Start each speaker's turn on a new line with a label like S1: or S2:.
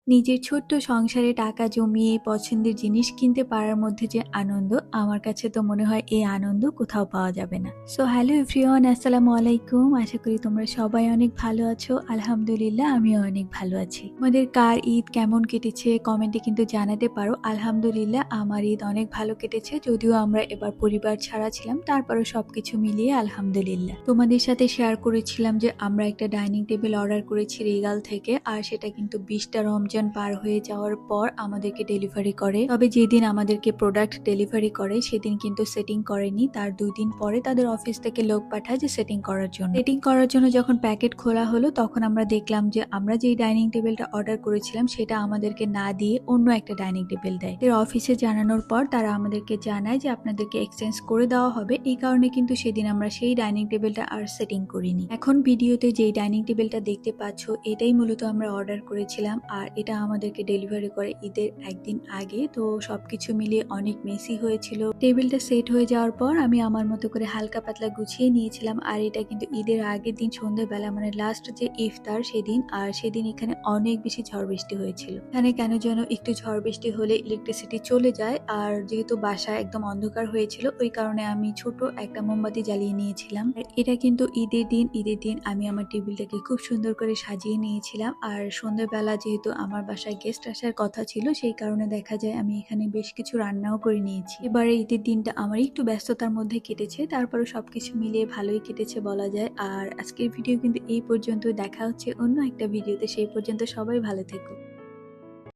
S1: নিজের ছোট্ট সংসারে টাকা জমিয়ে পছন্দের জিনিস কিনতে পারার মধ্যে যে আনন্দ, আমার কাছে তো মনে হয় এই আনন্দ কোথাও পাওয়া যাবে না। সো হ্যালো এভরিওয়ান, আসসালামু আলাইকুম। আশা করি তোমরা সবাই অনেক ভালো আছো। আলহামদুলিল্লাহ, আমিও অনেক ভালো আছি। আমাদের কার ঈদ কেমন কেটেছে কমেন্টে কিন্তু জানাতে পারো। আলহামদুলিল্লাহ, আমার ঈদ অনেক ভালো কেটেছে। যদিও আমরা এবার পরিবার ছাড়া ছিলাম, তারপরও সবকিছু মিলিয়ে আলহামদুলিল্লাহ। তোমাদের সাথে শেয়ার করেছিলাম যে আমরা একটা ডাইনিং টেবিল অর্ডার করেছি রিগাল থেকে, আর সেটা কিন্তু 20টা রমজান পার হয়ে যাওয়ার পর আমাদেরকে ডেলিভারি করে। তবে যেদিন আমাদেরকে প্রোডাক্ট ডেলিভারি করে সেদিন কিন্তু সেটিং করেনি, তার 2 দিন পরে তাদের অফিস থেকে লোক পাঠায় যে সেটিং করার জন্য। সেটিং করার জন্য যখন প্যাকেট খোলা হলো, তখন আমরা দেখলাম যে আমরা যেই ডাইনিং টেবিলটা অর্ডার করেছিলাম সেটা আমাদেরকে না দিয়ে অন্য একটা ডাইনিং টেবিল দেয়। এর অফিসে জানানোর পর তারা আমাদেরকে জানায় যে আপনাদেরকে এক্সচেঞ্জ করে দেওয়া হবে। এই কারণে কিন্তু সেদিন আমরা সেই ডাইনিং টেবিলটা আর সেটিং করিনি। এখন ভিডিওতে যেই ডাইনিং টেবিলটা দেখতে পাচ্ছ, এটাই মূলত আমরা অর্ডার করেছিলাম, আর এটা আমাদেরকে ডেলিভারি করে ঈদের একদিন আগে। তো সবকিছু মিলিয়ে অনেক মেসি হয়েছিল। টেবিলটা সেট হয়ে যাওয়ার পর আমি আমার মতো করে হালকা পাতলা গুছিয়ে নিয়েছিলাম। আর এটা কিন্তু ঈদের আগের দিন সন্ধ্যাবেলা, মানে লাস্ট যে ইফতার সেদিন, আর সেদিন এখানে অনেক বেশি ঝড় বৃষ্টি হয়েছিল। এখানে কেন যেন একটু ঝড় বৃষ্টি হলে ইলেকট্রিসিটি চলে যায়, আর যেহেতু বাসায় একদম অন্ধকার হয়েছিল ওই কারণে আমি ছোট একটা মোমবাতি জ্বালিয়ে নিয়েছিলাম। এটা কিন্তু ঈদের দিন আমি আমার টেবিলটাকে খুব সুন্দর করে সাজিয়ে নিয়েছিলাম। আর সন্ধ্যাবেলা যেহেতু আমার বাসায় গেস্ট আসার কথা ছিল, সেই কারণে দেখা যায় আমি এখানে বেশ কিছু রান্নাও করে নিয়েছি। এবারে ঈদের দিনটা আমার একটু ব্যস্ততার মধ্যে কেটেছে, তারপরে সবকিছু মিলিয়ে ভালোই কেটেছে বলা যায়। আর আজকের ভিডিও কিন্তু এই পর্যন্ত। দেখা হচ্ছে অন্য একটা ভিডিওতে, সেই পর্যন্ত সবাই ভালো থেকো।